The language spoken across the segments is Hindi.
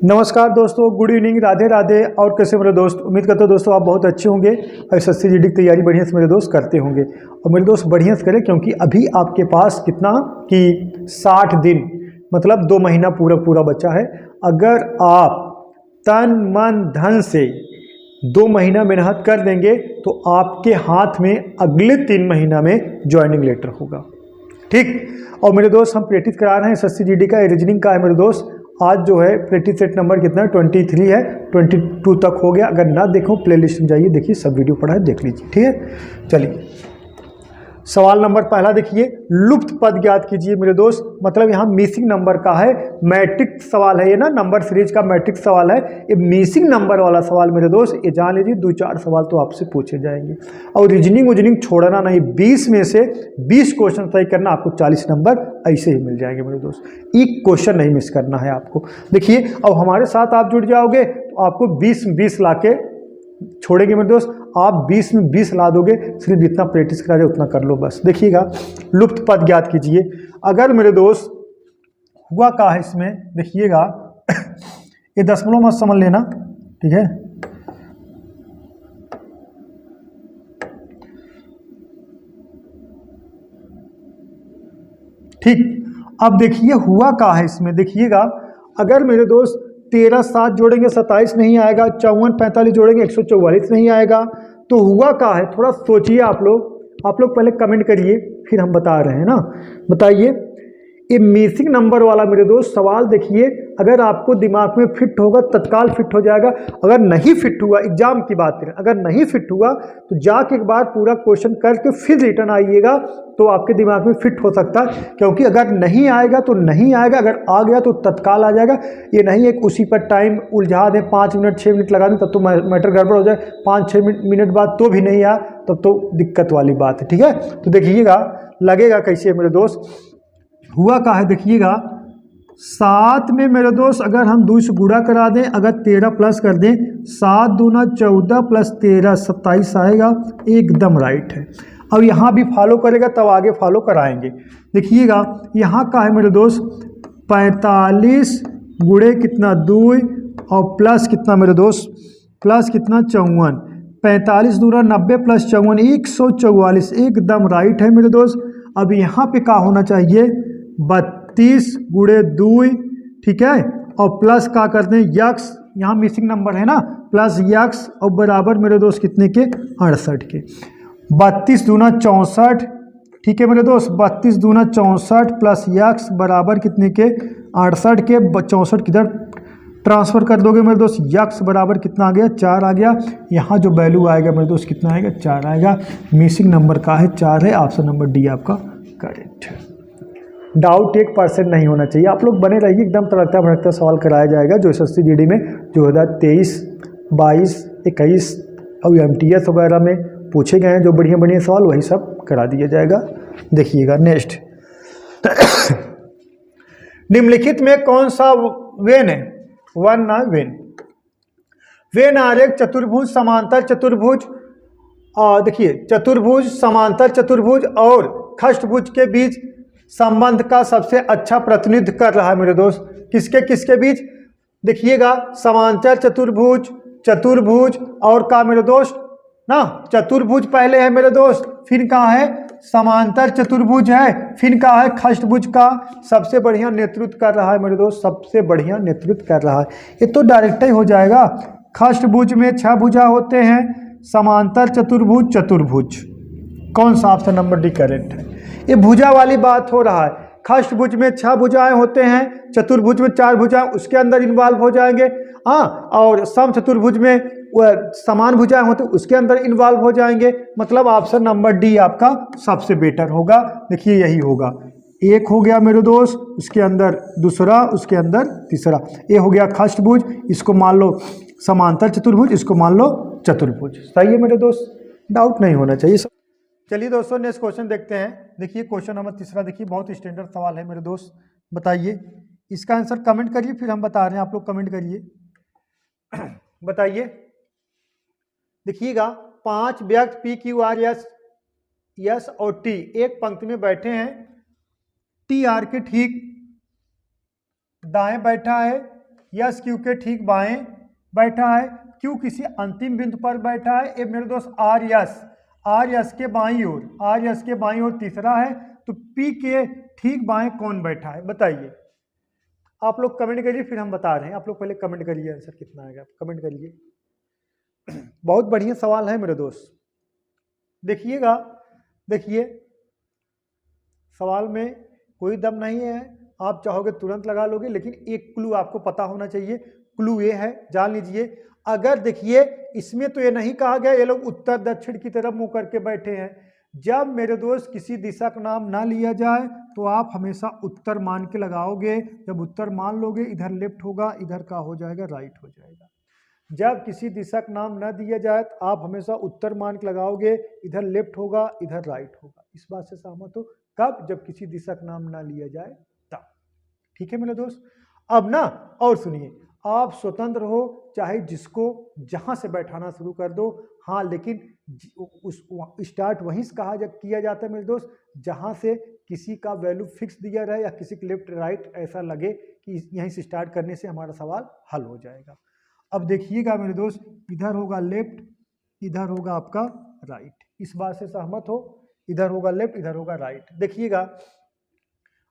नमस्कार दोस्तों, गुड इवनिंग, राधे राधे। और कैसे मेरे दोस्त, उम्मीद करता हूँ दोस्तों आप बहुत अच्छे होंगे और एसएससी जीडी की तैयारी बढ़िया से मेरे दोस्त करते होंगे। और मेरे दोस्त बढ़िया से करें, क्योंकि अभी आपके पास कितना कि 60 दिन मतलब 2 महीना पूरा पूरा बचा है। अगर आप तन मन धन से 2 महीना मेहनत कर देंगे तो आपके हाथ में अगले 3 महीना में ज्वाइनिंग लेटर होगा। ठीक। और मेरे दोस्त हम प्रैक्टिस करा रहे हैं एसएससी जीडी का, रीजनिंग का है मेरे दोस्त। आज जो है प्रैक्टिस सेट नंबर कितना है, 23 है, 22 तक हो गया। अगर ना देखो प्ले लिस्ट में जाइए, देखिए सब वीडियो पढ़ा है, देख लीजिए। ठीक है, चलिए सवाल नंबर पहला देखिए, लुप्त पद ज्ञात कीजिए मेरे दोस्त। मतलब यहाँ मिसिंग नंबर का है, मैट्रिक सवाल है ये ना, नंबर सीरीज का मैट्रिक सवाल है। ये मिसिंग नंबर वाला सवाल मेरे दोस्त, ये जान लीजिए 2-4 सवाल तो आपसे पूछे जाएंगे। और रीजनिंग छोड़ना नहीं, 20 में से 20 क्वेश्चन सही करना, आपको 40 नंबर ऐसे ही मिल जाएंगे मेरे दोस्त। एक क्वेश्चन नहीं मिस करना है आपको। देखिए, अब हमारे साथ आप जुड़ जाओगे तो आपको 20 ला के छोड़ेंगे मेरे दोस्त। आप 20 में 20 ला दोगे, सिर्फ जितना प्रैक्टिस करा जाए उतना कर लो बस। देखिएगा, लुप्त पद ज्ञात कीजिए। अगर मेरे दोस्त हुआ का है इसमें, देखिएगा ये दशमलव मत समझ लेना, ठीक है। ठीक, अब देखिए हुआ का है इसमें, देखिएगा अगर मेरे दोस्त 13 7 जोड़ेंगे 27 नहीं आएगा, 54 45 जोड़ेंगे 144 नहीं आएगा। तो हुआ का है, थोड़ा सोचिए आप लोग पहले कमेंट करिए, फिर हम बता रहे हैं ना। बताइए, ये मिसिंग नंबर वाला मेरे दोस्त सवाल देखिए, अगर आपको दिमाग में फिट होगा तत्काल फिट हो जाएगा। अगर नहीं फिट हुआ, एग्जाम की बात करें, अगर नहीं फिट हुआ तो जाके एक बार पूरा क्वेश्चन करके फिर रिटर्न आइएगा, तो आपके दिमाग में फिट हो सकता है। क्योंकि अगर नहीं आएगा तो नहीं आएगा, अगर आ गया तो तत्काल आ जाएगा। ये नहीं है उसी पर टाइम उलझा दें, 5 मिनट 6 मिनट लगा दें, तब तो मैटर गड़बड़ हो जाए। 5-6 मिनट बाद तो भी नहीं आया, तब तो दिक्कत वाली बात है। ठीक है, तो देखिएगा लगेगा कैसे मेरे दोस्त। हुआ का है, देखिएगा 7 में मेरे दोस्त अगर हम 2 से गुणा करा दें, अगर 13 प्लस कर दें, 7 दूना 14 प्लस 13 27 आएगा, एकदम राइट है। अब यहाँ भी फॉलो करेगा तब आगे फॉलो कराएंगे। देखिएगा यहाँ का है मेरे दोस्त 45 गुणे कितना 2 और प्लस कितना मेरे दोस्त, प्लस कितना 54। 45 दूना 90 प्लस 54 144, एकदम राइट है मेरे दोस्त। अब यहाँ पे क्या होना चाहिए, 32 गुणे 2, ठीक है, और प्लस का करते हैं यक्स, यहाँ मिसिंग नंबर है ना, प्लस यक्स और बराबर मेरे दोस्त कितने के 68 के। 32 दूना 64, ठीक है मेरे दोस्त, 32 दूना 64 प्लस यक्स बराबर कितने के 68 के। 64 किधर ट्रांसफर कर दोगे मेरे दोस्त, यक्स बराबर कितना आ गया 4 आ गया। यहाँ जो वैल्यू आएगा मेरे दोस्त कितना आएगा 4 आएगा। मिसिंग नंबर का है 4 है, ऑप्शन नंबर डी आपका करेक्ट है। डाउट 1% नहीं होना चाहिए। आप लोग बने रहिए, एकदम तड़कता भड़कता सवाल कराया जाएगा जो एसएससी जीडी में 2023, 22, 21 और एमटीएस वगैरह में पूछे गए हैं, जो बढ़िया बढ़िया सवाल वही सब करा दिया जाएगा। देखिएगा नेक्स्ट निम्नलिखित में कौन सा वेन है, वन ना वेन आरेख चतुर्भुज समांतर चतुर्भुज, देखिए चतुर्भुज समांतर चतुर्भुज और खष्टभुज के बीच संबंध का सबसे अच्छा प्रतिनिधित्व कर रहा है मेरे दोस्त। किसके किसके बीच, देखिएगा समांतर चतुर्भुज, चतुर्भुज और का मेरे दोस्त ना, चतुर्भुज पहले है मेरे दोस्त, फिर कहाँ है समांतर चतुर्भुज है, फिर कहाँ है खष्टभुज का सबसे बढ़िया नेतृत्व कर रहा है मेरे दोस्त, सबसे बढ़िया नेतृत्व कर रहा है। ये तो डायरेक्ट ही हो जाएगा। खष्टभुज में 6 भुजा होते हैं, समांतर चतुर्भुज चतुर्भुज, कौन सा ऑप्शन नंबर डी करेक्ट है। ये भुजा वाली बात हो रहा है। खष्टभुज में 6 भुजाएं होते हैं, चतुर्भुज में 4 भुजाएं उसके अंदर इन्वॉल्व हो जाएंगे, हाँ, और सम चतुर्भुज में समान भुजाएं होते हैं उसके अंदर इन्वॉल्व हो जाएंगे। मतलब ऑप्शन नंबर डी आपका सबसे बेटर होगा। देखिए यही होगा, एक हो गया मेरे दोस्त, उसके अंदर दूसरा, उसके अंदर तीसरा। ये हो गया खष्टभुज, इसको मान लो समांतर चतुर्भुज, इसको मान लो चतुर्भुज। सही है मेरे दोस्त, डाउट नहीं होना चाहिए। चलिए दोस्तों नेक्स्ट क्वेश्चन देखते हैं। देखिए क्वेश्चन नंबर 3, देखिए बहुत स्टैंडर्ड सवाल है मेरे दोस्त। बताइए, इसका आंसर कमेंट करिए, फिर हम बता रहे हैं, आप लोग कमेंट करिए बताइए। देखिएगा 5 व्यक्ति पी क्यू आर एस और टी एक पंक्ति में बैठे हैं। टी आर के ठीक दाएं बैठा है यस क्यू के ठीक बाएं बैठा है, क्यू किसी अंतिम बिंदु पर बैठा है। ये मेरे दोस्त आर यस के बाईं ओर, आर यस के बाईं ओर तीसरा है। तो पी के ठीक बाएं कौन बैठा है बताइए। आप लोग कमेंट करिए, फिर हम बता रहे हैं। आप लोग पहले कमेंट करिए, आंसर कितना आएगा कमेंट करिए। बहुत बढ़िया सवाल है मेरे दोस्त, देखिएगा। देखिए सवाल में कोई दम नहीं है, आप चाहोगे तुरंत लगा लोगे, लेकिन एक क्लू आपको पता होना चाहिए। क्लू ये है, जान लीजिए। अगर देखिए इसमें तो ये नहीं कहा गया ये लोग उत्तर दक्षिण की तरफ मुंह करके बैठे हैं। जब मेरे दोस्त किसी दिशा का नाम ना लिया जाए तो आप हमेशा उत्तर मान के लगाओगे। जब उत्तर मान लोगे, इधर लेफ्ट होगा, इधर का हो जाएगा राइट हो जाएगा। जब किसी दिशा का नाम ना दिया जाए तो आप हमेशा उत्तर मान के लगाओगे, इधर लेफ्ट होगा, इधर राइट होगा। इस बात से सहमत हो? कब? जब किसी दिशा का नाम ना लिया जाए तब। ठीक है मेरे दोस्त। अब ना और सुनिए, आप स्वतंत्र हो, चाहे जिसको जहां से बैठाना शुरू कर दो। हाँ, लेकिन उस स्टार्ट वहीं से किया जाता है मेरे दोस्त जहां से किसी का वैल्यू फिक्स दिया रहे या किसी का लेफ्ट राइट ऐसा लगे कि यहीं से स्टार्ट करने से हमारा सवाल हल हो जाएगा। अब देखिएगा मेरे दोस्त, इधर होगा लेफ्ट, इधर होगा आपका राइट। इस बात से सहमत हो? इधर होगा लेफ्ट, इधर होगा राइट। देखिएगा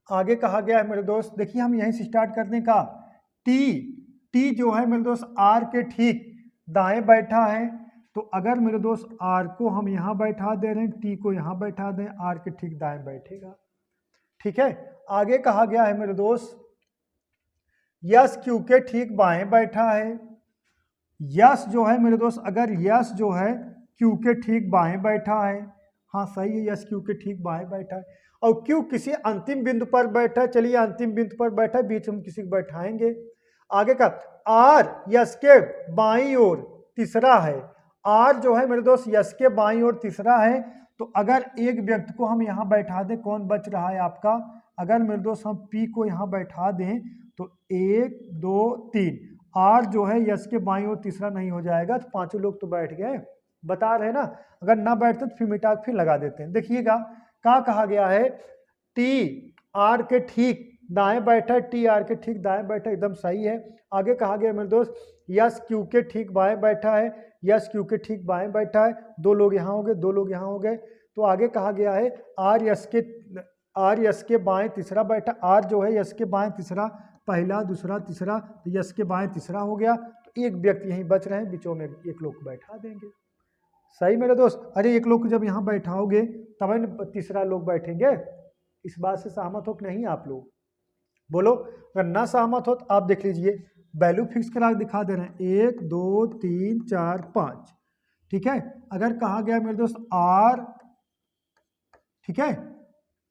आगे कहा गया है मेरे दोस्त, देखिए हम यहीं से स्टार्ट करने का। टी जो है मेरे दोस्त आर के ठीक दाएं बैठा है। तो अगर मेरे दोस्त आर को हम यहाँ बैठा दे रहे हैं, टी को यहाँ बैठा दें, आर के ठीक दाएं बैठेगा। ठीक है। आगे कहा गया है मेरे दोस्त, यस क्यू के ठीक बाएं बैठा है। यस जो है मेरे दोस्त, अगर यस जो है क्यू के ठीक बाएं बैठा है, हाँ सही है, यस क्यू के ठीक बाएं बैठा है। और क्यू किसी अंतिम बिंदु पर बैठा है, चलिए अंतिम बिंदु पर बैठा है, बीच में किसी को बैठाएंगे। आगे का आर यस के बाईं ओर तीसरा है। आर जो है मेरे दोस्त यस के बाईं ओर तीसरा है। तो अगर एक व्यक्ति को हम यहाँ बैठा दें, कौन बच रहा है आपका? अगर मेरे दोस्त हम पी को यहाँ बैठा दें तो 1 2 3, आर जो है यस के बाईं ओर तीसरा नहीं हो जाएगा, तो पांचों लोग तो बैठ गए। बता रहे ना, अगर ना बैठते तो फिर मिटा के फिर लगा देते हैं। देखिएगा क्या कहा गया है, टी आर के ठीक दाएं बैठा है, टी आर के ठीक दाएं बैठा है, एकदम सही है। आगे कहा गया मेरे दोस्त, यस क्यू के ठीक बाएं बैठा है, यस क्यू के ठीक बाएं बैठा है। 2 लोग यहाँ हो गए, 2 लोग यहाँ हो गए। तो आगे कहा गया है आर यस के बाएं तीसरा बैठा, आर जो है यस के बाएं तीसरा, पहला दूसरा तीसरा, तो यस के बाएं तीसरा हो गया। तो एक व्यक्ति यहीं बच रहे हैं, बीचों में एक लोग को बैठा देंगे। सही मेरे दोस्त। अरे एक लोग को जब यहाँ बैठाओगे तब न तीसरा लोग बैठेंगे। इस बात से सहमत हो कि नहीं आप लोग? बोलो। अगर ना सहमत हो तो आप देख लीजिए, वैल्यू फिक्स करा दिखा दे रहे हैं, 1 2 3 4 5। ठीक है। अगर कहा गया मेरे दोस्त आर, ठीक है,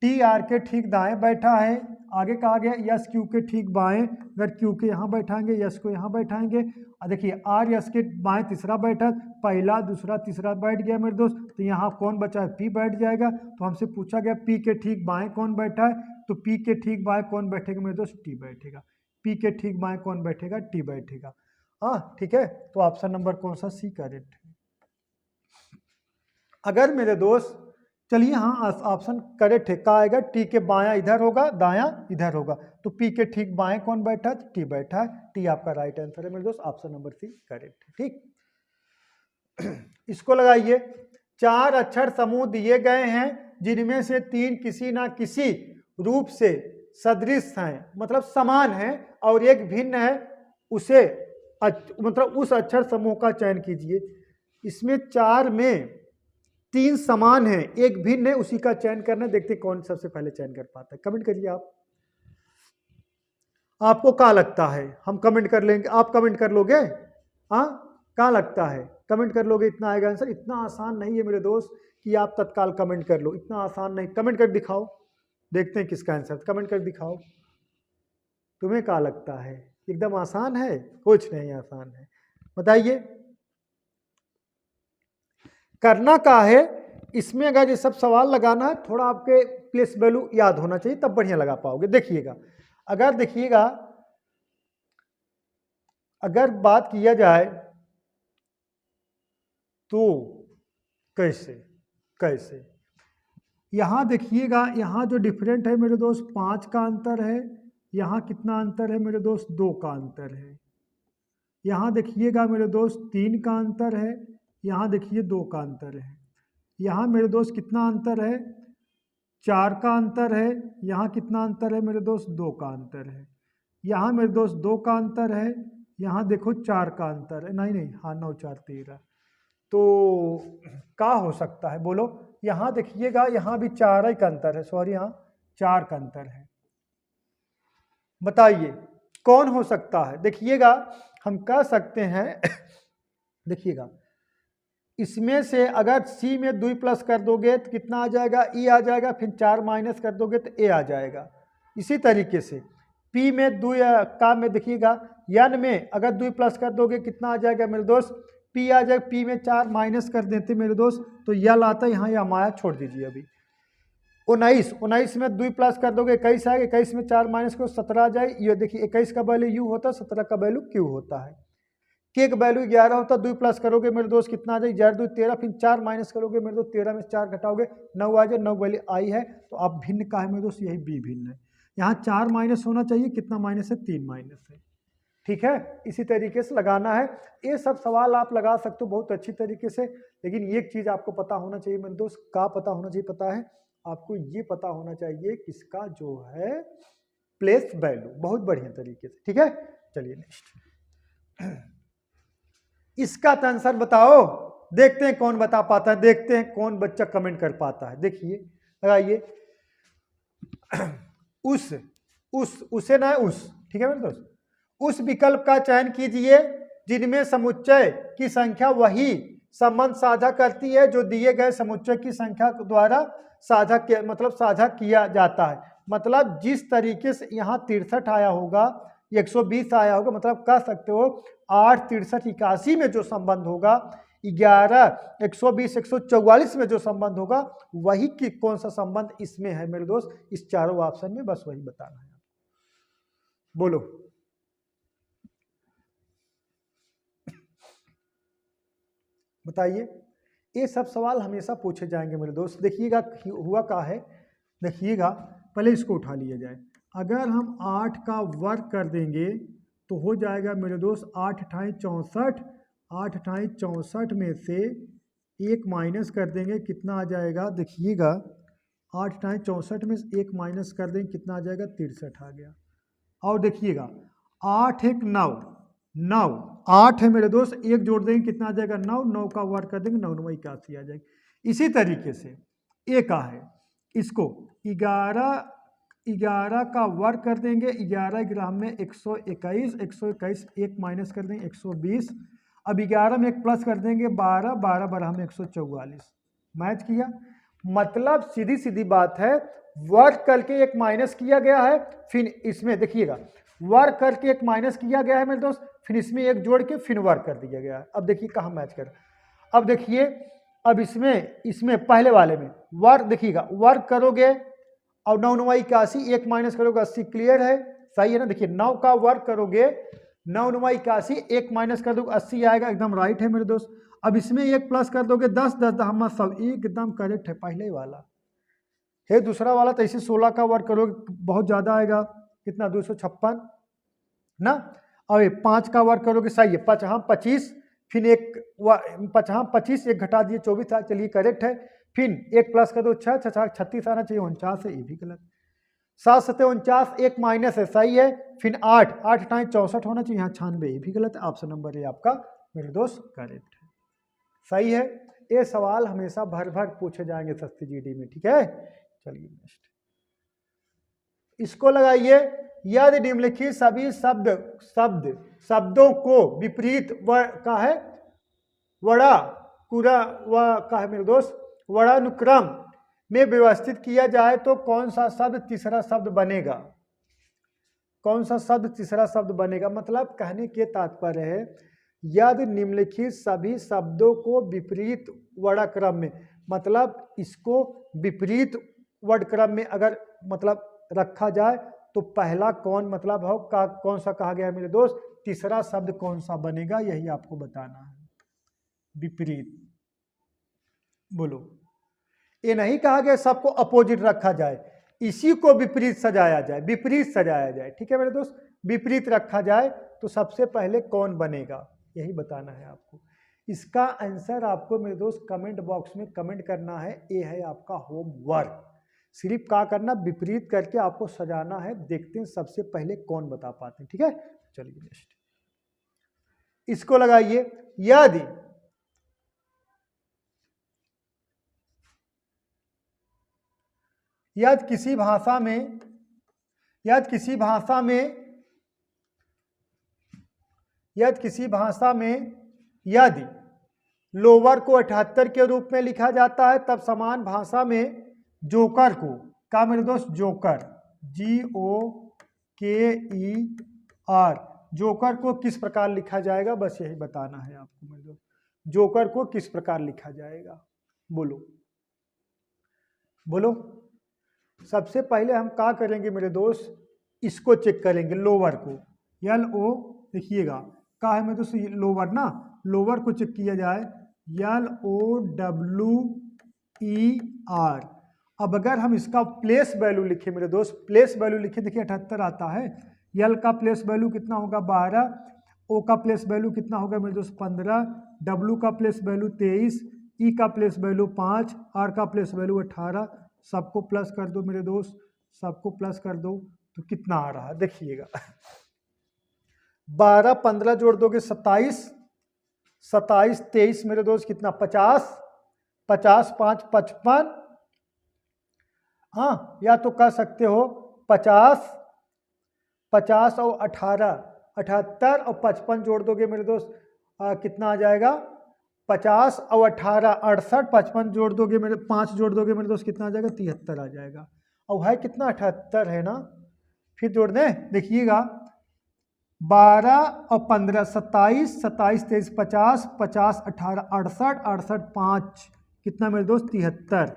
टी आर के ठीक दाएं बैठा है। आगे कहा गया यस क्यू के ठीक बाएं, अगर क्यू के यहाँ बैठाएंगे, यस को यहाँ बैठाएंगे। देखिए आर यस के बाएं तीसरा बैठा, पहला दूसरा तीसरा बैठ गया मेरे दोस्त। तो यहाँ कौन बचा है? पी बैठ जाएगा। तो हमसे पूछा गया पी के ठीक बाएं कौन बैठा है, तो पी के ठीक बाएं कौन बैठेगा मेरे दोस्त? टी बैठेगा। पी के ठीक बाएं कौन बैठेगा? टी बैठेगा। हाँ ठीक है। तो ऑप्शन नंबर कौन सा? सी करेक्ट है। अगर मेरे दोस्त चलिए हाँ ऑप्शन करेक्ट है, कहा आएगा टी के बायां इधर होगा, दायां इधर होगा। तो पी के ठीक बाएं कौन बैठा है? टी बैठा है। टी आपका राइट आंसर है मेरे दोस्त, ऑप्शन नंबर सी करेक्ट है। ठीक, इसको लगाइए। 4 अक्षर समूह दिए गए हैं जिनमें से 3 किसी ना किसी रूप से सदृश हैं, मतलब समान हैं, और एक भिन्न है, उसे मतलब उस अक्षर समूह का चयन कीजिए। इसमें 4 में 3 समान हैं, एक भिन्न है, उसी का चयन करना। देखते कौन सबसे पहले चयन कर पाता है। कमेंट करिए आप, आपको क्या लगता है? हम कमेंट कर लेंगे, आप कमेंट कर लोगे? हाँ क्या लगता है? कमेंट कर लोगे, इतना आएगा आंसर। इतना आसान नहीं है मेरे दोस्त कि आप तत्काल कमेंट कर लो, इतना आसान नहीं। कमेंट कर दिखाओ, देखते हैं किसका आंसर। कमेंट कर दिखाओ, तुम्हें क्या लगता है? एकदम आसान है? कुछ नहीं आसान है, बताइए। करना क्या है इसमें, अगर ये सब सवाल लगाना है, थोड़ा आपके प्लेस वैल्यू याद होना चाहिए, तब बढ़िया लगा पाओगे। देखिएगा, अगर देखिएगा अगर बात किया जाए तो कैसे यहां देखिएगा, यहां जो डिफरेंट है मेरे दोस्त 5 का अंतर है, यहाँ कितना अंतर है मेरे दोस्त, 2 का अंतर है। यहाँ देखिएगा मेरे दोस्त 3 का अंतर है, यहाँ देखिए 2 का अंतर है। यहाँ मेरे दोस्त कितना अंतर है, 4 का अंतर है। यहाँ कितना अंतर है मेरे दोस्त, 2 का अंतर है। यहाँ मेरे दोस्त 2 का अंतर है, यहाँ देखो 4 का अंतर है। नहीं, हाँ 9 4 13। तो क्या हो सकता है बोलो। यहाँ देखिएगा यहाँ भी 4 का अंतर है, सॉरी यहाँ 4 का अंतर है। बताइए कौन हो सकता है। देखिएगा हम कह सकते हैं देखिएगा इसमें से अगर C में 2 प्लस कर दोगे तो कितना आ जाएगा, E आ जाएगा, फिर 4 माइनस कर दोगे तो A आ जाएगा। इसी तरीके से P में 2 का में देखिएगा N में अगर 2 प्लस कर दोगे कितना आ जाएगा मेरे दोस्त, P आ जाएगा। P में 4 माइनस कर देते मेरे दोस्त तो L आता है, यहाँ या माया छोड़ दीजिए। अभी 19 में 2 प्लस कर दोगे 21 आएगा, 21 में 4 माइनस करो 17 आ जाएगा। ये देखिए 21 का वैल्यू U होता है, 17 का वैल्यू Q होता है। K का वैल्यू 11 होता है, 2 प्लस करोगे मेरे दोस्त कितना आ जाएगा, 11 2 13, फिर 4 माइनस करोगे मेरे दोस्त 13 में 4 घटाओगे 9 आ जाए, 9 वैल्यू आई है। तो अब भिन्न का है मेरे दोस्त, यही B भिन्न है। यहाँ 4 माइनस होना चाहिए, कितना माइनस है, 3 माइनस है। ठीक है, इसी तरीके से लगाना है। ये सब सवाल आप लगा सकते हो बहुत अच्छी तरीके से, लेकिन एक चीज़ आपको पता होना चाहिए मेरे दोस्त, क्या पता होना चाहिए, पता है आपको, ये पता होना चाहिए किसका जो है प्लेस वैल्यू, बहुत बढ़िया तरीके से। ठीक है, चलिए नेक्स्ट इसका आंसर बताओ, देखते हैं कौन बता पाता है, देखते हैं कौन बच्चा कमेंट कर पाता है। देखिए लगाइए उसे ना उस, ठीक है मेरे दोस्त, उस विकल्प का चयन कीजिए जिनमें समुच्चय की संख्या वही संबंध साझा करती है जो दिए गए समुच्चय की संख्या द्वारा साझा किया जाता है। मतलब जिस तरीके से यहाँ 63 आया होगा, 120 आया होगा, मतलब कह सकते हो 8 63 81 में जो संबंध होगा, 11 120 144 में जो संबंध होगा, वही की कौन सा संबंध इसमें है मेरे दोस्त, इस चारों ऑप्शन में, बस वही बताना है। बोलो बताइए। ये सब सवाल हमेशा पूछे जाएंगे मेरे दोस्त। देखिएगा हुआ क्या है, देखिएगा पहले इसको उठा लिया जाए। अगर हम 8 का वर्ग कर देंगे तो हो जाएगा मेरे दोस्त 8 अठाई 64, 8 अठाई 64 में से 1 माइनस कर देंगे, कितना आ जाएगा, देखिएगा 8 अठाई 64 में से 1 माइनस कर देंगे, कितना आ जाएगा, 63 आ गया। और देखिएगा 8 1 9, 9 8 है मेरे दोस्त, 1 जोड़ देंगे कितना आ जाएगा, 9, 9 का वर्ग कर देंगे 9 9 81 आ जाएगी। इसी तरीके से एक का है, इसको 11 का वर्ग कर देंगे, 11 ग्राम में 121, 121 1 माइनस कर देंगे 120, अब 11 में 1 प्लस कर देंगे 12, 12 12 में 144, मैच किया। मतलब सीधी सीधी बात है, वर्ग करके 1 माइनस किया गया है, फिर इसमें देखिएगा वर्ग करके 1 माइनस किया गया है मेरे दोस्त, फिर इसमें 1 जोड़ के फिर वर्ग कर दिया गया है। अब देखिए कहाँ मैच कर, अब देखिए अब इसमें पहले वाले में वर्ग, देखिएगा वर्ग करोगे और 9 9 81, 1 माइनस करोगे 80, क्लियर है, सही है ना। देखिए 9 का वर्ग करोगे 9 9 81, 1 माइनस कर दोगे 80 आएगा, एकदम राइट है मेरे दोस्त। अब इसमें 1 प्लस कर दोगे 10 10 हम सब एकदम करेक्ट है, पहले वाला है। दूसरा वाला तो ऐसे 16 का वर्ग करोगे बहुत ज़्यादा आएगा, कितना 256 ना। और 5 का वर्ग करोगे, सही है, 5 हाँ 25, फिर 5 हाँ 25 1 घटा दिए 24 था, चलिए करेक्ट है। फिर 1 प्लस कर दो 6 6 36 आना चाहिए, 49 है, ये भी गलत। 7 7 49, 1 माइनस है, सही है। फिर 8 8 अठाई 64 होना चाहिए, यहाँ 96, ये भी गलत है। ऑप्शन नंबर ए आपका मेरे दोस्त करेक्ट है, सही है। ये सवाल हमेशा भर भर पूछे जाएंगे सस्ती जीडी में, ठीक है। चलिए नेक्स्ट इसको लगाइए। यदि निम्नलिखित सभी शब्दों को विपरीत का है मेरे दोस्त वर्णानुक्रम में व्यवस्थित किया जाए तो कौन सा शब्द तीसरा शब्द बनेगा, कौन सा शब्द तीसरा शब्द बनेगा। मतलब कहने के तात्पर्य है, यदि निम्नलिखित सभी शब्दों को विपरीत वर्णक्रम में, मतलब इसको विपरीत वर्णक्रम में अगर मतलब रखा जाए तो पहला कौन मतलब हो कौन सा कहा गया है मेरे दोस्त, तीसरा शब्द कौन सा बनेगा, यही आपको बताना है। विपरीत बोलो, ये नहीं कहा गया सबको अपोजिट रखा जाए, इसी को विपरीत सजाया जाए, विपरीत सजाया जाए, ठीक है मेरे दोस्त, विपरीत रखा जाए तो सबसे पहले कौन बनेगा, यही बताना है आपको। इसका आंसर आपको मेरे दोस्त कमेंट बॉक्स में कमेंट करना है, ये है आपका होमवर्क। सिर्फ क्या करना, विपरीत करके आपको सजाना है, देखते हैं सबसे पहले कौन बता पाते हैं, ठीक है। चलिए नेक्स्ट इसको लगाइए। यदि किसी भाषा में यदि लोअर को 78 के रूप में लिखा जाता है, तब समान भाषा में जोकर को, क्या मेरे दोस्त, जोकर, JOKER, जोकर को किस प्रकार लिखा जाएगा, बस यही बताना है आपको मेरे दोस्त। जोकर को किस प्रकार लिखा जाएगा, बोलो बोलो। सबसे पहले हम क्या करेंगे मेरे दोस्त, इसको चेक करेंगे, लोअर को, LO, देखिएगा क्या है मेरे दोस्त, लोअर ना, लोअर को चेक किया जाए, LOWER। अब अगर हम इसका प्लेस वैल्यू लिखे मेरे दोस्त, प्लेस वैल्यू लिखे, देखिए 78 आता है, L का प्लेस वैल्यू कितना होगा 12, O का प्लेस वैल्यू कितना होगा मेरे दोस्त 15, W का प्लेस वैल्यू 23, E का प्लेस वैल्यू 5, R का प्लेस वैल्यू 18, सबको प्लस कर दो मेरे दोस्त, सबको प्लस कर दो तो कितना आ रहा है देखिएगा। 12 15 जोड़ दोगे 27, 27 23 मेरे दोस्त कितना 50, 50 5 55, हाँ या तो कह सकते हो 50 50 और 18 78 और 55 जोड़ दोगे मेरे दोस्त कितना आ जाएगा 50 और 18 68, 55 जोड़ दोगे मेरे 5 जोड़ दोगे मेरे दोस्त कितना आ जाएगा 73 आ जाएगा। और है कितना 78 है ना, फिर जोड़ दें, देखिएगा 12 और 15 27, 27 23 50, 50 18 68, 68 5 कितना मेरे दोस्त 73,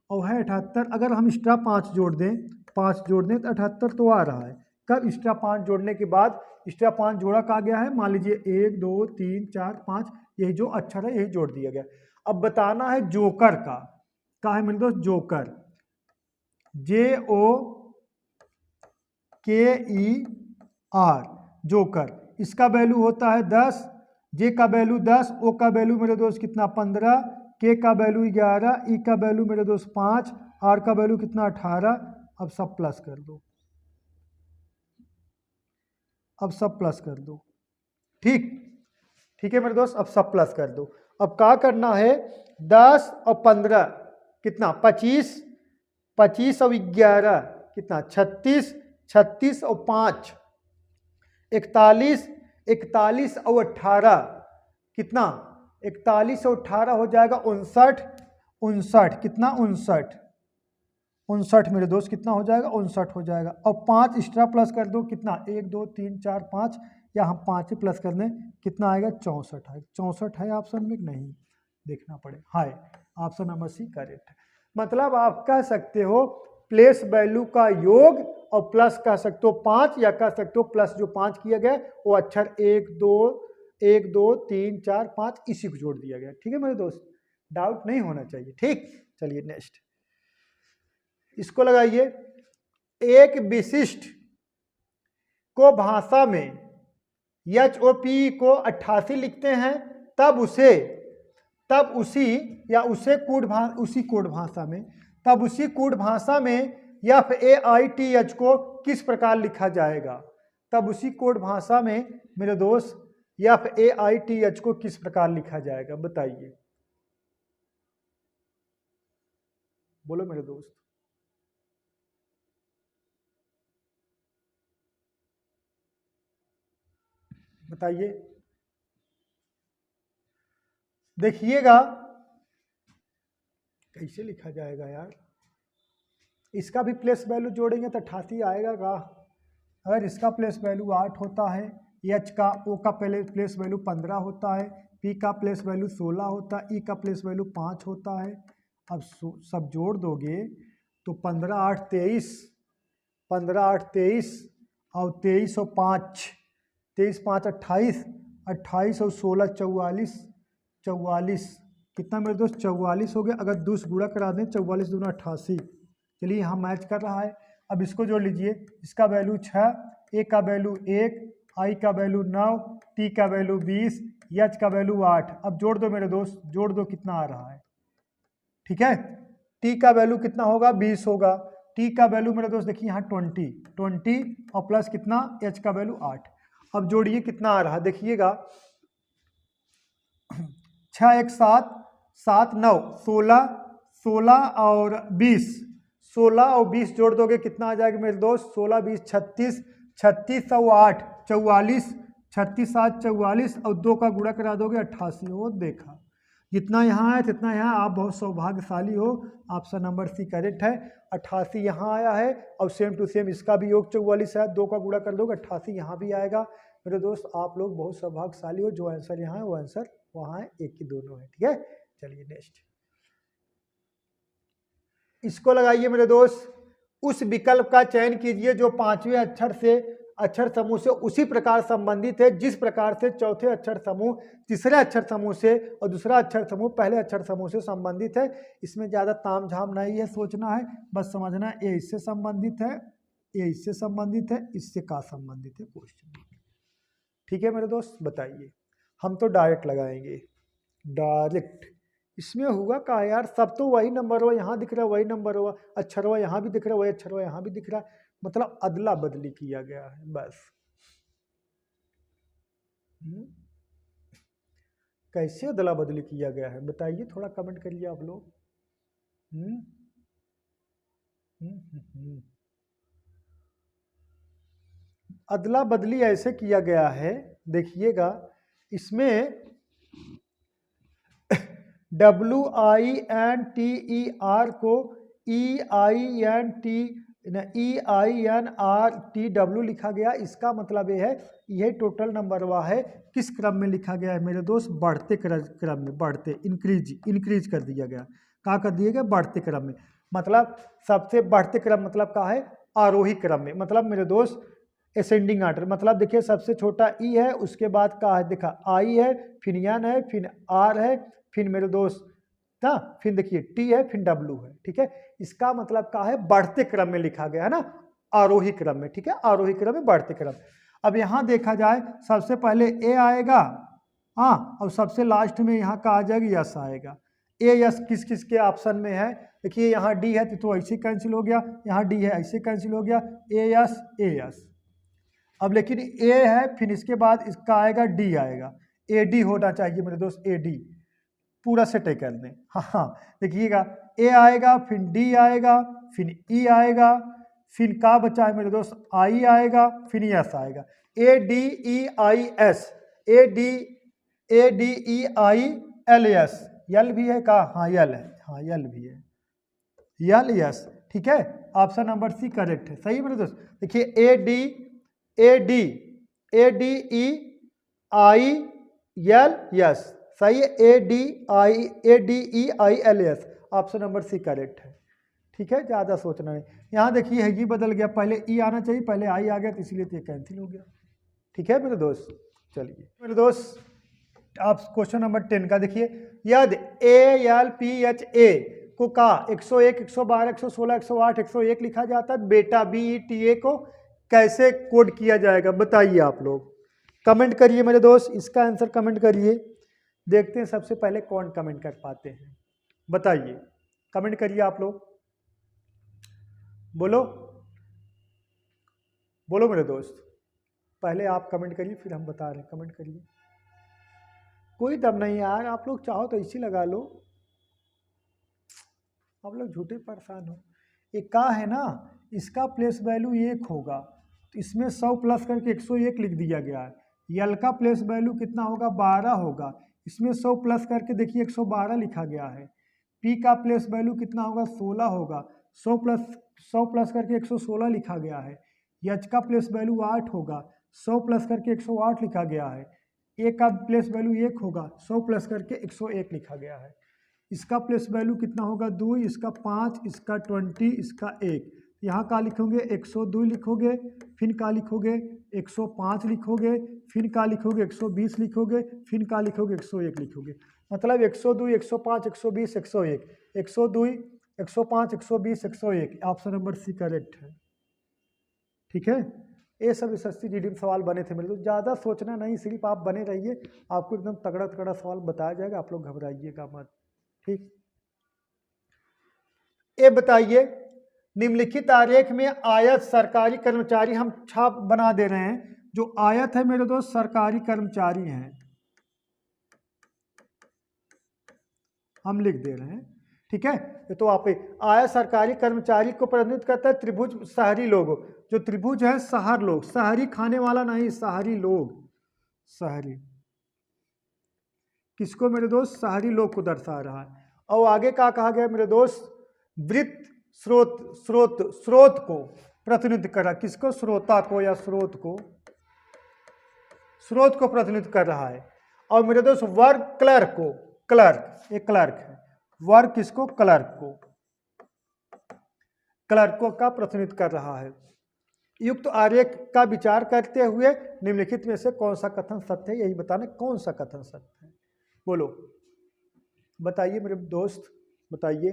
और है 78। अगर हम एक्स्ट्रा 5 जोड़ दें, 5 जोड़ दें तो 78 तो आ रहा है। कब एक्स्ट्रा 5 जोड़ने के बाद, एक्स्ट्रा 5 जोड़ा कहा गया है, मान लीजिए 1 2 3 4 5, यही जो अक्षर है यही जोड़ दिया गया। अब बताना है जोकर का है मेरे दोस्त, जोकर, JOKER, जोकर, इसका वैल्यू होता है 10, J का वैल्यू 10, O का वैल्यू मेरे दोस्त कितना 15, K का वैल्यू 11, E का वैल्यू मेरे दोस्त 5, R का वैल्यू कितना 18। अब सब प्लस कर दो, अब सब प्लस कर दो, ठीक है मेरे दोस्त, अब सब प्लस कर दो। अब क्या करना है, 10 और 15 कितना 25, 25 और 11 कितना 36, 36 और 5 41, 41 और 18 कितना 41 और 18 हो जाएगा 59, 59 कितना 59, 59 मेरे दोस्त कितना हो जाएगा 59 हो जाएगा। और 5 एक्स्ट्रा प्लस कर दो कितना 1 2 3 4 5, या हम 5 ही प्लस कर दें कितना आएगा 64 है। 64 है ऑप्शन में नहीं, देखना पड़े, हाय ऑप्शन नंबर सी करेक्ट है। मतलब आप कह सकते हो प्लेस वैल्यू का योग और प्लस कह सकते हो 5, या कह सकते हो प्लस जो 5 किया गया वो अक्षर 1 2 3 4 5 इसी को जोड़ दिया गया। ठीक है मेरे दोस्त, डाउट नहीं होना चाहिए, ठीक। चलिए नेक्स्ट इसको लगाइए। एक विशिष्ट को भाषा में HOP को 88 लिखते हैं, तब उसी कोड भाषा में FAITH को किस प्रकार लिखा जाएगा। तब उसी कोड भाषा में मेरे दोस्त FAITH को किस प्रकार लिखा जाएगा, बताइए, बोलो मेरे दोस्त। बताइए, देखिएगा कैसे लिखा जाएगा यार। इसका भी प्लेस वैल्यू जोड़ेंगे तो 88 आएगा का। अगर इसका प्लेस वैल्यू 8 होता है, H का O का प्लेस वैल्यू 15 होता है, P का प्लेस वैल्यू 16 होता है, E का प्लेस वैल्यू 5 होता है। अब सब जोड़ दोगे तो 15 8 23, 15 8 23 और 23 और 5, 23 5 28, 28 और 16 44, 44 कितना मेरे दोस्त 44 हो गया। अगर 2 गुणा करा दें 44 दूना 88, चलिए यहाँ मैच कर रहा है। अब इसको जोड़ लीजिए, इसका वैल्यू 6, ए का वैल्यू 1, आई का वैल्यू 9, टी का वैल्यू 20, एच का वैल्यू 8। अब जोड़ दो मेरे दोस्त, जोड़ दो कितना आ रहा है। ठीक है, टी का वैल्यू कितना होगा, 20 होगा। टी का वैल्यू मेरे दोस्त देखिए यहाँ 20 और प्लस कितना, एच का वैल्यू 8। अब जोड़िए कितना आ रहा है, देखिएगा 6 1 7 7 9 16 16 और 20, 16 और 20 जोड़ दोगे कितना आ जाएगा मेरे दोस्त, 16 20 36, 36 और 8 44, 36 7 44 और 2 का गुणा करा दोगे 88। हो देखा, जितना यहाँ है जितना यहाँ, आप बहुत सौभाग्यशाली हो। ऑप्शन नंबर सी करेक्ट है। 88 यहाँ आया है और सेम टू सेम इसका भी योग 44 है, 2 का गुणा कर दोगे 88 यहाँ भी आएगा। मेरे दोस्त आप लोग बहुत सौभाग्यशाली हो, जो आंसर यहाँ है वो आंसर वहाँ है, एक ही दोनों है। ठीक है, चलिए नेक्स्ट इसको लगाइए मेरे दोस्त। उस विकल्प का चयन कीजिए जो पांचवें अक्षर समूह से उसी प्रकार संबंधित है जिस प्रकार से चौथे अक्षर समूह तीसरे अक्षर समूह से और दूसरा अक्षर समूह पहले अक्षर समूह से संबंधित है। इसमें ज़्यादा तामझाम नहीं है, सोचना है, बस समझना है ये इससे संबंधित है, ये इससे संबंधित है, इससे का संबंधित है क्वेश्चन। ठीक है मेरे दोस्त, बताइए। हम तो डायरेक्ट लगाएंगे, डायरेक्ट। इसमें हुआ क्या यार, सब तो वही नंबर हुआ, यहाँ दिख रहा है वही नंबर हुआ, अक्षर हुआ यहाँ भी दिख रहा है, वही अक्षर हुआ यहाँ भी दिख रहा है, मतलब अदला बदली किया गया है बस। कैसे अदला बदली किया गया है बताइए, थोड़ा कमेंट करिए आप लोग। अदला बदली ऐसे किया गया है, देखिएगा इसमें WINTER को EINTW लिखा गया। इसका मतलब ये है यही टोटल नंबर हुआ है। किस क्रम में लिखा गया है मेरे दोस्त, बढ़ते क्रम में, बढ़ते इंक्रीज कर दिया गया। कहा कर दिया गया, बढ़ते क्रम में, मतलब सबसे बढ़ते क्रम मतलब क्या है, आरोही क्रम में, मतलब मेरे दोस्त असेंडिंग ऑर्डर। मतलब देखिए सबसे छोटा ई है, उसके बाद का है देखा आई है, फिर एन है, फिर आर है, फिर मेरे दोस्त ना, फिर देखिए टी है, फिर डब्ल्यू है। ठीक है, इसका मतलब क्या है, बढ़ते क्रम में लिखा गया है ना, आरोही क्रम में। ठीक है, आरोही क्रम में, बढ़ते क्रम। अब यहाँ देखा जाए सबसे पहले ए आएगा, हाँ, और सबसे लास्ट में यहाँ का आ जाएगा यस आएगा। ए यस किस किस के ऑप्शन में है, देखिए यहाँ डी है तो ऐसे कैंसिल हो गया, यहाँ डी है ऐसे कैंसिल हो गया, ए यस। अब लेकिन ए है, फिर इसके बाद इसका आएगा डी आएगा, ए डी होना चाहिए मेरे दोस्त, ए डी पूरा सेट कर दें। हाँ देखिएगा ए आएगा, फिर डी आएगा, फिर ई आएगा, फिर का बचा है मेरे दोस्त आई आएगा, फिर एस आएगा। ADEIS, ADEILS, यल भी है का, हाँ यल है, हाँ यल भी है, यल यस। ठीक है, ऑप्शन नंबर सी करेक्ट है, सही मेरे दोस्त। देखिए ADEILS सही है, ADEILS, option number C correct है। ठीक है, ज़्यादा सोचना नहीं। यहाँ देखिए है, ये बदल गया, पहले ई आना चाहिए, पहले आई आ गया, तो इसलिए तो ये कैंसिल हो गया। ठीक है मेरे दोस्त, चलिए मेरे दोस्त आप क्वेश्चन नंबर 10 का देखिए। यदि ALPHA को का 101, 112, 116, 108, 101 लिखा जाता है, बेटा BETA को कैसे कोड किया जाएगा बताइए आप लोग, कमेंट करिए मेरे दोस्त, इसका आंसर कमेंट करिए। देखते हैं सबसे पहले कौन कमेंट कर पाते हैं, बताइए, कमेंट करिए आप लोग, बोलो बोलो मेरे दोस्त, पहले आप कमेंट करिए फिर हम बता रहे हैं, कमेंट करिए। कोई दम नहीं यार, आप लोग चाहो तो इसी लगा लो, आप लोग झूठे परेशान हो। एक का है ना, इसका प्लेस वैल्यू 1 होगा, तो इसमें 100 प्लस करके 101 लिख दिया गया है। यल का प्लेस वैल्यू कितना होगा, 12 होगा, इसमें 100 प्लस करके देखिए 112 लिखा गया है। पी का प्लेस वैल्यू कितना होगा, 16 होगा, 100 प्लस करके 116 लिखा गया है। एच का प्लेस वैल्यू 8 होगा, 100 प्लस करके 108 लिखा गया है। ए का प्लेस वैल्यू 1 होगा, 100 प्लस करके 101 लिखा गया है। इसका प्लेस वैल्यू कितना होगा, 2, इसका 5, इसका 20, इसका 1। यहाँ का लिखोगे 102 लिखोगे, फिर का लिखोगे 105 लिखोगे, फिर का लिखोगे 120 लिखोगे, फिर का लिखोगे 101 लिखोगे। मतलब 102, 105, 120, 101, 102, 105, 120, 101, ऑप्शन नंबर सी करेक्ट है। ठीक है, ये सब एसएससी जीडी में सवाल बने थे मेरे दोस्त, ज़्यादा सोचना नहीं, सिर्फ आप बने रहिए, आपको एकदम तगड़ा तगड़ा सवाल बताया जाएगा, आप लोग घबराइएगा मत। ठीक, ये बताइए निम्नलिखित आरेख में आयत सरकारी कर्मचारी, हम छाप बना दे रहे हैं, जो आयत है मेरे दोस्त सरकारी कर्मचारी हैं, हम लिख दे रहे हैं। ठीक है, ये तो आप आयत सरकारी कर्मचारी को प्रतिनिधित्व करता है त्रिभुज शहरी लोग, जो त्रिभुज है शहर लोग, शहरी खाने वाला नहीं, शहरी लोग, शहरी, किसको मेरे दोस्त, शहरी लोग को दर्शा रहा है। और आगे क्या कहा गया मेरे दोस्त, वृत्त स्रोत, स्रोत को प्रतिनिधित्व कर रहा है, किसको, श्रोता को या स्रोत को, स्रोत को प्रतिनिधित्व कर रहा है। और मेरे दोस्त वर्ग क्लर्क को, क्लर्क, एक क्लर्क है, वर्ग किसको, क्लर्क को, क्लर्कों का प्रतिनिधित्व कर रहा है। युक्त आरेख का विचार करते हुए निम्नलिखित में से कौन सा कथन सत्य है, यही बताना कौन सा कथन सत्य है, बोलो बताइए मेरे दोस्त, बताइए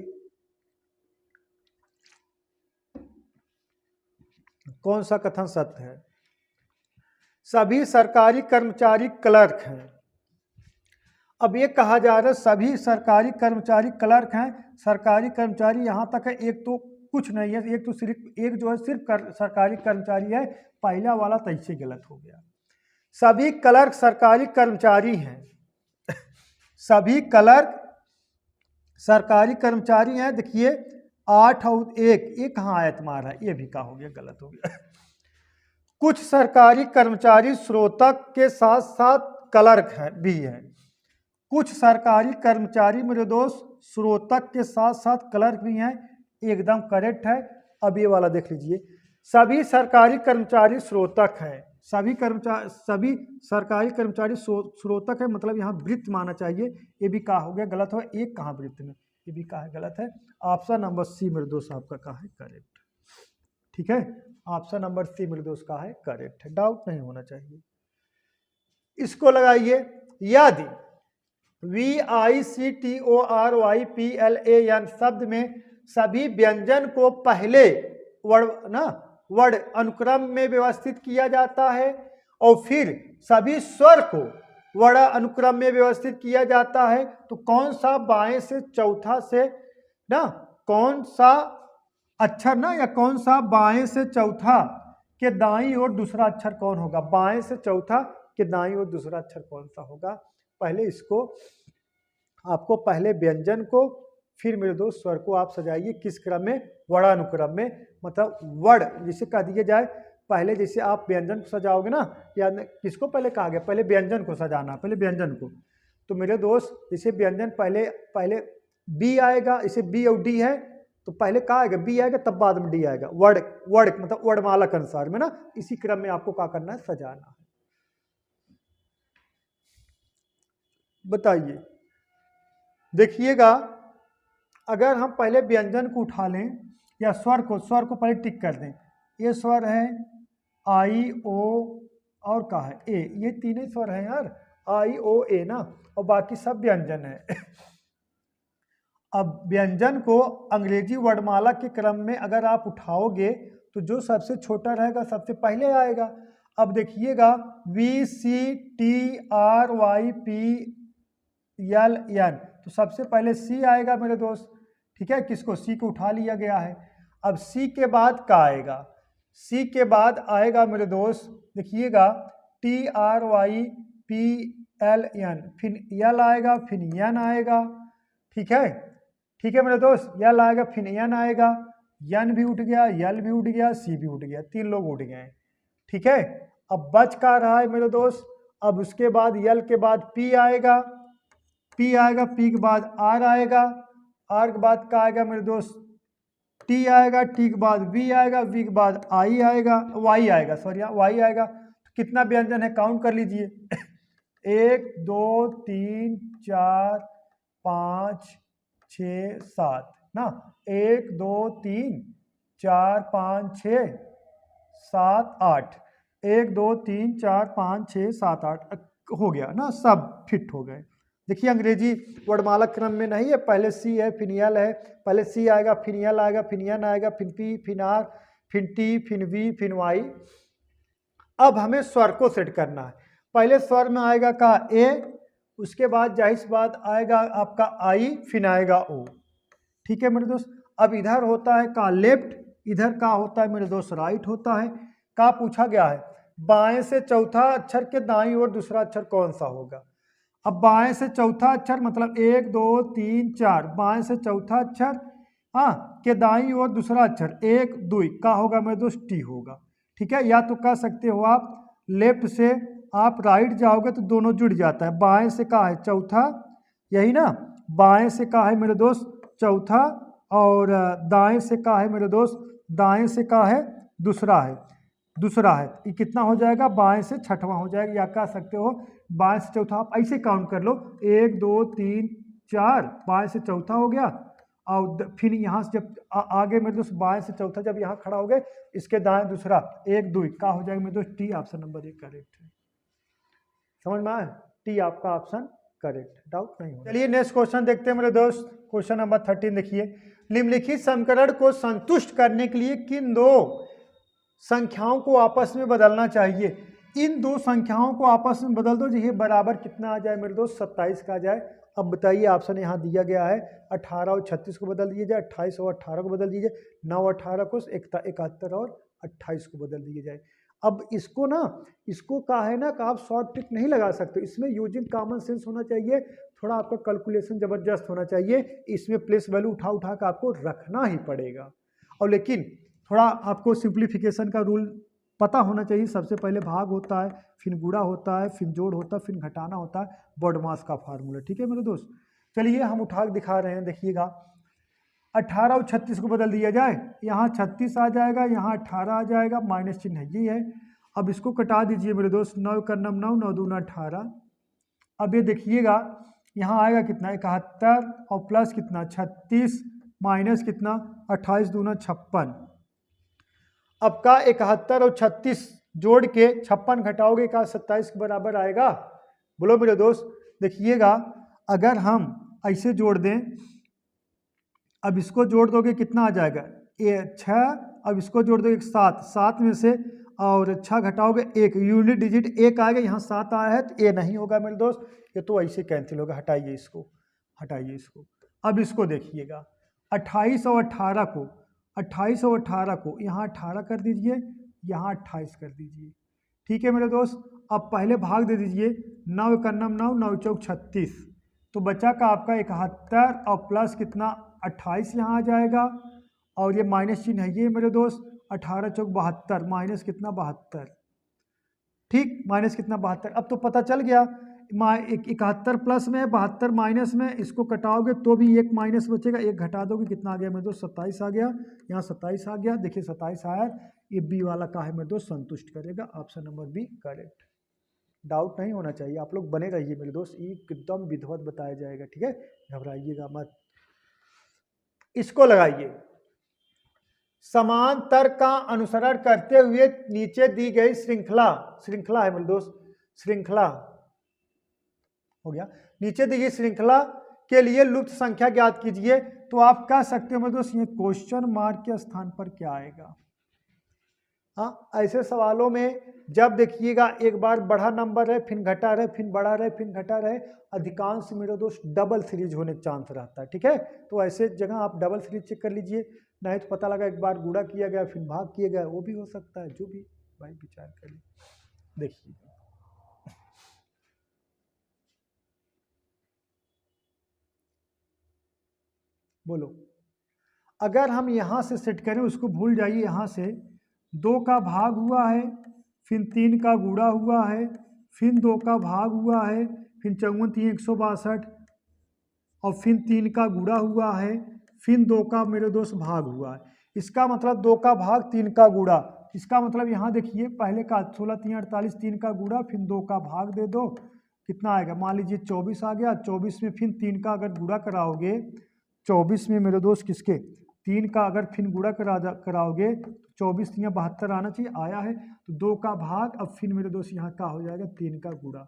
कौन सा कथन सत्य है। सभी सरकारी कर्मचारी क्लर्क हैं। अब ये कहा जा रहा है सभी सरकारी कर्मचारी क्लर्क हैं, सरकारी कर्मचारी यहाँ तक है, एक तो कुछ नहीं है, एक तो सिर्फ एक जो है सिर्फ सरकारी कर्मचारी है, पहला वाला तो ऐसे गलत हो गया। सभी क्लर्क सरकारी कर्मचारी हैं, सभी क्लर्क सरकारी कर्मचारी हैं। देखिए 8 और 1, ये कहाँ आयत मारा है, ये भी कहा हो गया, गलत हो गया। कुछ सरकारी कर्मचारी स्रोतक के साथ साथ क्लर्क है भी है, कुछ सरकारी कर्मचारी मेरे दोस्त स्रोतक के साथ साथ क्लर्क भी हैं, एकदम करेक्ट है। अब ये वाला देख लीजिए, सभी सरकारी कर्मचारी स्रोतक हैं, सभी सरकारी कर्मचारी स्रोतक है, मतलब यहाँ वृत्त माना चाहिए, ये भी कहा हो गया, गलत हो, एक कहाँ वृत्त में, ये भी कहा है गलत है। ऑप्शन नंबर सी मेरे दोस्त आपका कहा है करेक्ट। ठीक है, ऑप्शन नंबर सी मेरे दोस्त का है करेक्ट है, डाउट नहीं होना चाहिए। इसको लगाइए, यदि VICTORYPLAN शब्द में सभी व्यंजन को पहले वर्ण अनुक्रम में व्यवस्थित किया जाता है और फिर सभी स्वर को वर्ण अनुक्रम में व्यवस्थित किया जाता है, तो कौन सा बाएं से चौथा से ना, कौन सा अक्षर ना, या कौन सा बाएं से चौथा के दाईं ओर दूसरा अक्षर कौन होगा, बाएं से चौथा के दाईं ओर दूसरा अक्षर कौन सा होगा। पहले इसको आपको, पहले व्यंजन को फिर मेरे दोस्त स्वर को आप सजाइए, किस क्रम में, वर्णानुक्रम में, मतलब वर्ण जिसे कह दिया जाए, पहले जैसे आप व्यंजन को सजाओगे ना, या किसको पहले कहा गया, पहले व्यंजन को सजाना, पहले व्यंजन को, तो मेरे दोस्त जैसे व्यंजन पहले बी आएगा, इसे बी और डी है, तो पहले कहा आएगा, बी आएगा तब बाद में डी आएगा, वर्ड मतलब वर्णमाला के अनुसार में ना, इसी क्रम में आपको क्या करना है, सजाना है। बताइए, देखिएगा अगर हम पहले व्यंजन को उठा लें या स्वर को पहले टिक कर दें, ये स्वर है आई ओ और का है ए, ये तीनों स्वर हैं यार, आई ओ ए ना, और बाकी सब व्यंजन है। अब व्यंजन को अंग्रेजी वर्णमाला के क्रम में अगर आप उठाओगे तो जो सबसे छोटा रहेगा सबसे पहले आएगा। अब देखिएगा VCTRYPLN, तो सबसे पहले सी आएगा मेरे दोस्त, ठीक है, किसको, सी को उठा लिया गया है। अब सी के बाद क्या आएगा, सी के बाद आएगा मेरे दोस्त, देखिएगा TRYPLN, फिर यल आएगा, फिर यन आएगा, ठीक है मेरे दोस्त, यल आएगा, फिर यन आएगा, यन भी उठ गया, यल भी उठ गया, सी भी उठ गया, 3 लोग उठ गए, ठीक है। अब बच का रहा है मेरे दोस्त, अब उसके बाद यल के बाद पी आएगा, पी के बाद आर आएगा, आर के बाद क्या आएगा मेरे दोस्त, टी आएगा, टी के बाद वी आएगा, वी के बाद आई आएगा, वाई आएगा, सॉरी वाई आएगा। तो कितना व्यंजन है काउंट कर लीजिए, 1 2 3 4 5 6 7 ना, 1 2 3 4 5 6 7 8, 1 2 3 4 5 6 7 8 हो गया ना, सब फिट हो गए। देखिए अंग्रेजी वर्णमाला क्रम में नहीं है, पहले सी है, फिर यल है, पहले सी आएगा, फिर यल आएगा, फिर यन आएगा, फिर पी, फिर आर, फिर टी, फिर वी, फिर वाई। अब हमें स्वर को सेट करना है। पहले स्वर में आएगा का ए, उसके बाद जाहिर सी बात आएगा आपका आई, फिर आएगा ओ। ठीक है मेरे दोस्त। अब इधर होता है का लेफ्ट, इधर का होता है मेरे दोस्त राइट होता है। का पूछा गया है बाएं से चौथा अक्षर के दाईं ओर दूसरा अक्षर कौन सा होगा। अब बाएं से चौथा अक्षर मतलब 1 2 3 4, बाएं से चौथा अक्षर हाँ के दाईं ओर दूसरा अक्षर 1 2 का होगा मेरे दोस्त टी होगा। ठीक है, या तो कह सकते हो आप लेफ्ट से आप राइट जाओगे तो दोनों जुड़ जाता है। बाएं से का है चौथा, यही ना, बाएं से का है मेरे दोस्त चौथा, और दाएं से का है मेरे दोस्त, दाएं से का है दूसरा है, दूसरा है। ये कितना हो जाएगा, बाएं से छठवां हो जाएगा। या कह सकते हो बाएं से चौथा, आप ऐसे काउंट कर लो 1 2 3 4, बाएं से चौथा हो गया। और फिर यहाँ से जब आगे मेरे दोस्त बाएं से चौथा जब यहाँ खड़ा हो गए, इसके दाएं दूसरा 1 2 का हो जाएगा मेरे दोस्त टी। ऑप्शन नंबर 1 करेक्ट है। समझ में आया, टी आपका ऑप्शन करेक्ट, डाउट नहीं हो। चलिए नेक्स्ट क्वेश्चन देखते हैं मेरे दोस्त। क्वेश्चन नंबर 13 देखिए, निम्नलिखित समीकरण को संतुष्ट करने के लिए किन दो संख्याओं को आपस में बदलना चाहिए। इन दो संख्याओं को आपस में बदल दो, ये बराबर कितना आ जाए मेरे दोस्त, 27 का आ जाए। अब बताइए, ऑप्शन यहाँ दिया गया है 18 और 36 को बदल दिया जाए, 28 और 18 को बदल दीजिए, 9 18 को 71 और 28 को बदल दिया जाए। अब इसको ना, इसको का है ना कि आप शॉर्ट ट्रिक नहीं लगा सकते, इसमें यूजिंग कॉमन सेंस होना चाहिए, थोड़ा आपका कैलकुलेशन जबरदस्त होना चाहिए। इसमें प्लेस वैल्यू उठा उठा कर आपको रखना ही पड़ेगा। और लेकिन थोड़ा आपको सिंप्लीफिकेशन का रूल पता होना चाहिए। सबसे पहले भाग होता है, फिर गुणा होता है, फिर जोड़ होता है, फिर घटाना होता है, बॉडमास का फार्मूला। ठीक है मेरे दोस्त, चलिए हम उठा के दिखा रहे हैं। देखिएगा 18 और 36 को बदल दिया जाए, यहाँ 36 आ जाएगा, यहाँ 18 आ जाएगा, माइनस चिन्ह है ये है। अब इसको कटा दीजिए मेरे दोस्त, 9 का 9 9 9 दूना 18। अब ये देखिएगा यहाँ आएगा कितना 71 और प्लस कितना 36 माइनस कितना 28 दूना 56। अब का 71 और 36 जोड़ के 56 घटाओगे का 27 के बराबर आएगा। बोलो मेरे दोस्त, देखिएगा अगर हम ऐसे जोड़ दें, अब इसको जोड़ दोगे कितना आ जाएगा, ये 6, अब इसको जोड़ दोगे 7, 7 में से और 6 घटाओगे 1, यूनिट डिजिट 1 आएगा, यहाँ 7 आया है तो ये नहीं होगा मेरे दोस्त, ये तो ऐसे कैंसिल होगा। हटाइए इसको, हटाइए इसको। अब इसको देखिएगा 28 और 18 को, 28 और 18 को यहाँ 18 कर दीजिए, यहाँ 28 कर दीजिए। ठीक है मेरे दोस्त, अब पहले भाग दे दीजिए, 9 का 9 9 9 चौक 36, तो बचा का आपका 71 और प्लस कितना 28 यहाँ आ जाएगा, और ये माइनस चिन्ह है ये मेरे दोस्त, 18 चौक 72, माइनस कितना 72। ठीक, माइनस कितना 72। अब तो पता चल गया 71 प्लस में 72 माइनस में, इसको कटाओगे तो भी एक माइनस बचेगा, एक घटा दोगे कितना आ गया मेरे दोस्त, 27 आ गया। यहाँ 27 आ गया, देखिए 27 आया, ये बी वाला का है मेरे दोस्त संतुष्ट करेगा। Option number B correct, doubt नहीं होना चाहिए। आप लोग बने रहिए मेरे दोस्त, एकदम विधिवत बताया जाएगा। ठीक है, घबराइएगा मत। इसको लगाइए, समान तर्क का अनुसरण करते हुए नीचे दी गई श्रृंखला, श्रृंखला है मेरे दोस्त, श्रृंखला हो गया, नीचे दी गई श्रृंखला के लिए लुप्त संख्या ज्ञात कीजिए। तो आप कह सकते हो मेरे दोस्त, ये क्वेश्चन मार्क के स्थान पर क्या आएगा। हाँ, ऐसे सवालों में जब देखिएगा एक बार बढ़ा नंबर है, फिर घटा रहे, फिर बढ़ा रहे, फिर घटा रहे, अधिकांश मेरे दोस्त डबल सीरीज होने का चांस रहता है। ठीक है, तो ऐसे जगह आप डबल सीरीज चेक कर लीजिए, नहीं तो पता लगा एक बार गुणा किया गया फिर भाग किया गया, वो भी हो सकता है, जो भी भाई विचार करिए। देखिए बोलो, अगर हम यहाँ से सेट करें, उसको भूल जाइए, यहाँ से 2 का भाग हुआ है, फिर 3 का गुणा हुआ है, फिर 2 का भाग हुआ है, फिर 54 3 162, और फिर 3 का गुणा हुआ है, फिर 2 का मेरे दोस्त भाग हुआ है। इसका मतलब 2 का भाग 3 का गुणा, इसका मतलब यहाँ देखिए पहले का 16 3 48, 3 का गुणा, फिर 2 का भाग दे दो, कितना आएगा, मान लीजिए 24 आ गया। 24 में फिर 3 का अगर गुणा कराओगे, 24 में मेरे दोस्त किसके 3 का अगर फिर गुणा कराओगे, 24 3 72 आना चाहिए, आया है। तो 2 का भाग, अब फिर मेरे दोस्त यहाँ का हो जाएगा 3 का गुणा,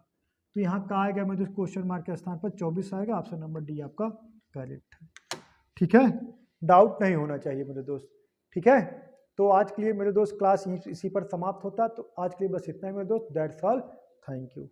तो यहाँ का आएगा मेरे दोस्त क्वेश्चन मार्क के स्थान पर 24 आएगा, ऑप्शन नंबर डी आपका करेक्ट है। ठीक है, डाउट नहीं होना चाहिए मेरे दोस्त। ठीक है, तो आज के लिए मेरे दोस्त क्लास इसी पर समाप्त होता है। तो आज के लिए बस इतना ही मेरे दोस्त, दैट्स ऑल, थैंक यू।